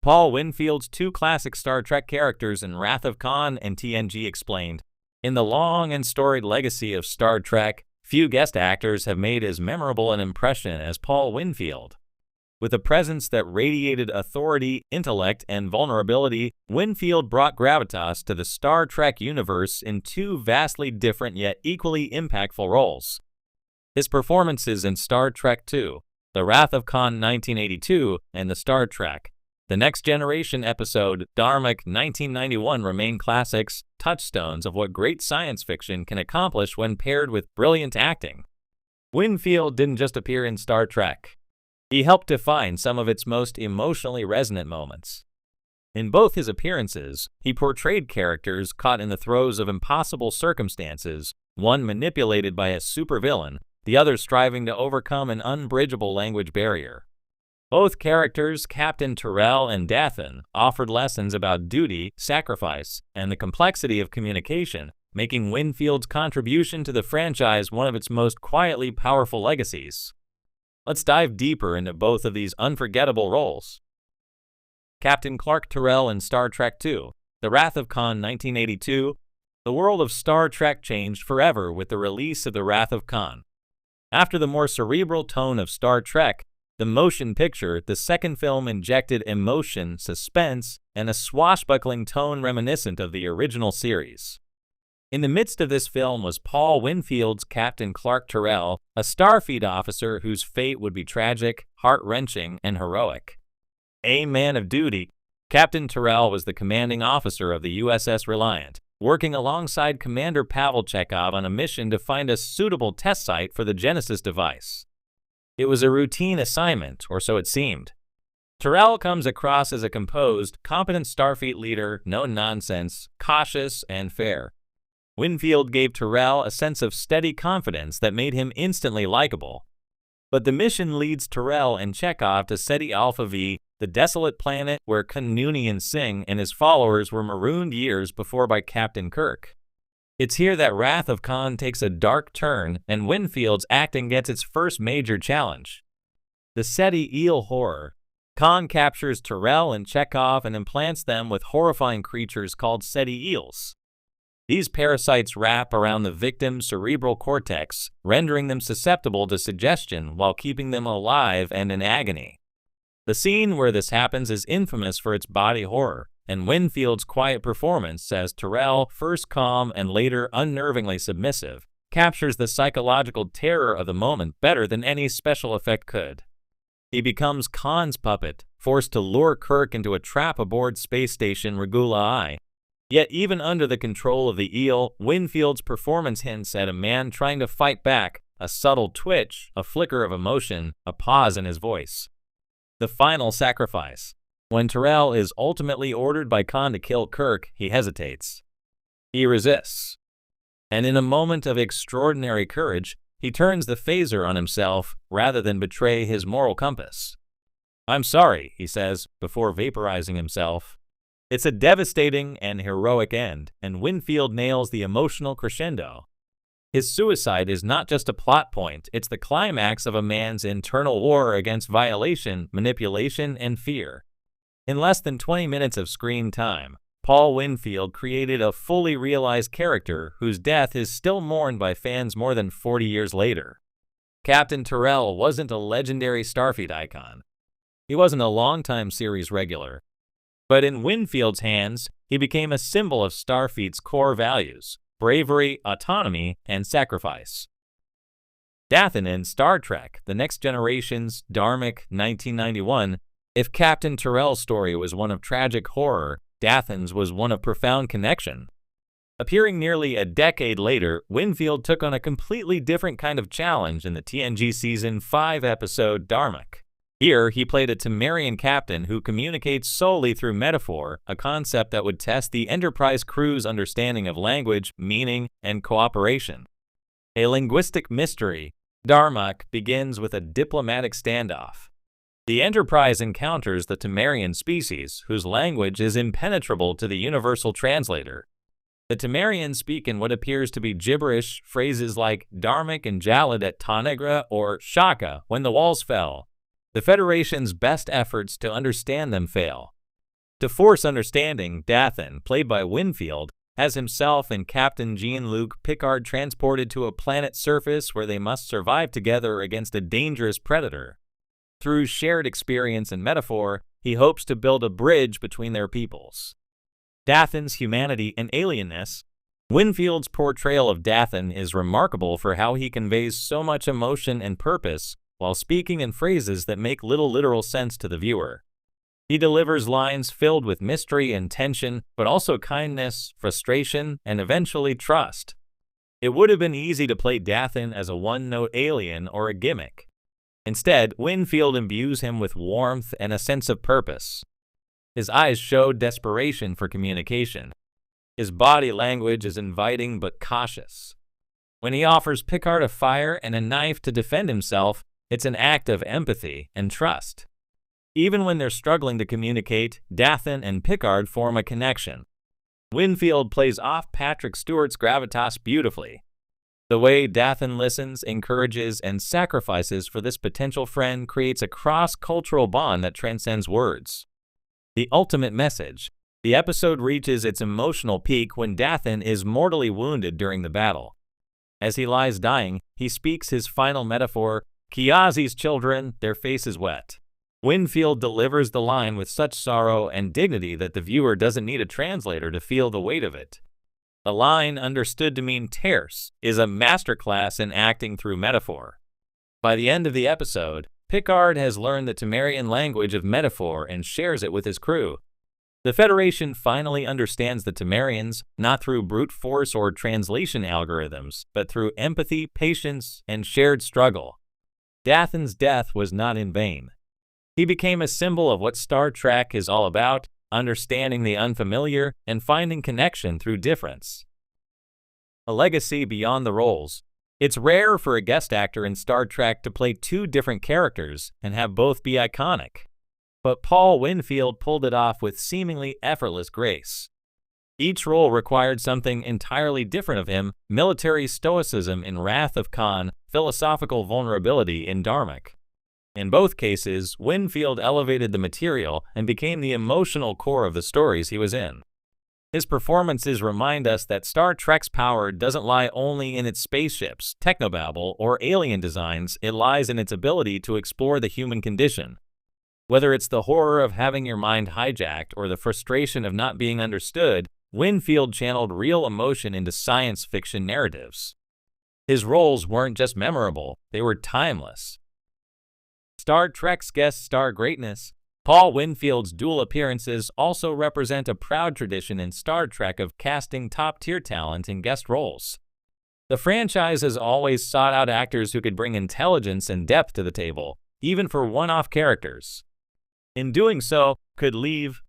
Paul Winfield's two classic Star Trek characters in Wrath of Khan and TNG explained. In the long and storied legacy of Star Trek, few guest actors have made as memorable an impression as Paul Winfield. With a presence that radiated authority, intellect, and vulnerability, Winfield brought gravitas to the Star Trek universe in two vastly different yet equally impactful roles. His performances in Star Trek II, The Wrath of Khan 1982, and the Star Trek The Next Generation episode, Dharmak 1991 remain classics, touchstones of what great science fiction can accomplish when paired with brilliant acting. Winfield didn't just appear in Star Trek. He helped define some of its most emotionally resonant moments. In both his appearances, he portrayed characters caught in the throes of impossible circumstances, one manipulated by a supervillain, the other striving to overcome an unbridgeable language barrier. Both characters, Captain Terrell and Dathan, offered lessons about duty, sacrifice, and the complexity of communication, making Winfield's contribution to the franchise one of its most quietly powerful legacies. Let's dive deeper into both of these unforgettable roles. Captain Clark Terrell in Star Trek II, The Wrath of Khan 1982. The world of Star Trek changed forever with the release of The Wrath of Khan. After the more cerebral tone of Star Trek, the motion picture, the second film injected emotion, suspense, and a swashbuckling tone reminiscent of the original series. In the midst of this film was Paul Winfield's Captain Clark Terrell, a Starfleet officer whose fate would be tragic, heart-wrenching, and heroic. A man of duty, Captain Terrell was the commanding officer of the USS Reliant, working alongside Commander Pavel Chekhov on a mission to find a suitable test site for the Genesis device. It was a routine assignment, or so it seemed. Terrell comes across as a composed, competent Starfleet leader, no-nonsense, cautious, and fair. Winfield gave Terrell a sense of steady confidence that made him instantly likable. But the mission leads Terrell and Chekhov to Ceti Alpha V, the desolate planet where Noonien Singh and his followers were marooned years before by Captain Kirk. It's here that Wrath of Khan takes a dark turn and Winfield's acting gets its first major challenge. The Ceti eel horror. Khan captures Terrell and Chekhov and implants them with horrifying creatures called Ceti eels. These parasites wrap around the victim's cerebral cortex, rendering them susceptible to suggestion while keeping them alive and in agony. The scene where this happens is infamous for its body horror, and Winfield's quiet performance as Terrell, first calm and later unnervingly submissive, captures the psychological terror of the moment better than any special effect could. He becomes Khan's puppet, forced to lure Kirk into a trap aboard space station Regula I. Yet even under the control of the eel, Winfield's performance hints at a man trying to fight back, a subtle twitch, a flicker of emotion, a pause in his voice. The final sacrifice. When Terrell is ultimately ordered by Khan to kill Kirk, he hesitates. He resists. And in a moment of extraordinary courage, he turns the phaser on himself rather than betray his moral compass. "I'm sorry," he says, before vaporizing himself. It's a devastating and heroic end, and Winfield nails the emotional crescendo. His suicide is not just a plot point, it's the climax of a man's internal war against violation, manipulation, and fear. In less than 20 minutes of screen time, Paul Winfield created a fully realized character whose death is still mourned by fans more than 40 years later. Captain Terrell wasn't a legendary Starfleet icon. He wasn't a longtime series regular. But in Winfield's hands, he became a symbol of Starfleet's core values: bravery, autonomy, and sacrifice. Dathan in Star Trek, The Next Generation's Dharmak 1991. If Captain Terrell's story was one of tragic horror, Dathan's was one of profound connection. Appearing nearly a decade later, Winfield took on a completely different kind of challenge in the TNG Season 5 episode Dharmak. Here, he played a Temerian captain who communicates solely through metaphor, a concept that would test the Enterprise crew's understanding of language, meaning, and cooperation. A linguistic mystery, Dharmak begins with a diplomatic standoff. The Enterprise encounters the Temerian species, whose language is impenetrable to the universal translator. The Temerians speak in what appears to be gibberish, phrases like Dharmak and Jalad at Tanagra or Shaka when the walls fell. The Federation's best efforts to understand them fail. To force understanding, Dathan, played by Winfield, has himself and Captain Jean-Luc Picard transported to a planet's surface where they must survive together against a dangerous predator. Through shared experience and metaphor, he hopes to build a bridge between their peoples. Dathan's humanity and alienness. Winfield's portrayal of Dathan is remarkable for how he conveys so much emotion and purpose while speaking in phrases that make little literal sense to the viewer. He delivers lines filled with mystery and tension, but also kindness, frustration, and eventually trust. It would have been easy to play Dathan as a one-note alien or a gimmick. Instead, Winfield imbues him with warmth and a sense of purpose. His eyes show desperation for communication. His body language is inviting but cautious. When he offers Picard a fire and a knife to defend himself, it's an act of empathy and trust. Even when they're struggling to communicate, Dathan and Picard form a connection. Winfield plays off Patrick Stewart's gravitas beautifully. The way Dathan listens, encourages, and sacrifices for this potential friend creates a cross-cultural bond that transcends words. The ultimate message. The episode reaches its emotional peak when Dathan is mortally wounded during the battle. As he lies dying, he speaks his final metaphor, "Kiazi's children, their faces wet." Winfield delivers the line with such sorrow and dignity that the viewer doesn't need a translator to feel the weight of it. The line, understood to mean terse, is a masterclass in acting through metaphor. By the end of the episode, Picard has learned the Temerian language of metaphor and shares it with his crew. The Federation finally understands the Temerians, not through brute force or translation algorithms, but through empathy, patience, and shared struggle. Dathan's death was not in vain. He became a symbol of what Star Trek is all about, understanding the unfamiliar and finding connection through difference. A legacy beyond the roles. It's rare for a guest actor in Star Trek to play two different characters and have both be iconic. But Paul Winfield pulled it off with seemingly effortless grace. Each role required something entirely different of him: military stoicism in Wrath of Khan, philosophical vulnerability in Darmok. In both cases, Winfield elevated the material and became the emotional core of the stories he was in. His performances remind us that Star Trek's power doesn't lie only in its spaceships, technobabble, or alien designs. It lies in its ability to explore the human condition. Whether it's the horror of having your mind hijacked or the frustration of not being understood, Winfield channeled real emotion into science fiction narratives. His roles weren't just memorable, they were timeless. Star Trek's guest star greatness. Paul Winfield's dual appearances also represent a proud tradition in Star Trek of casting top-tier talent in guest roles. The franchise has always sought out actors who could bring intelligence and depth to the table, even for one-off characters. In doing so, could leave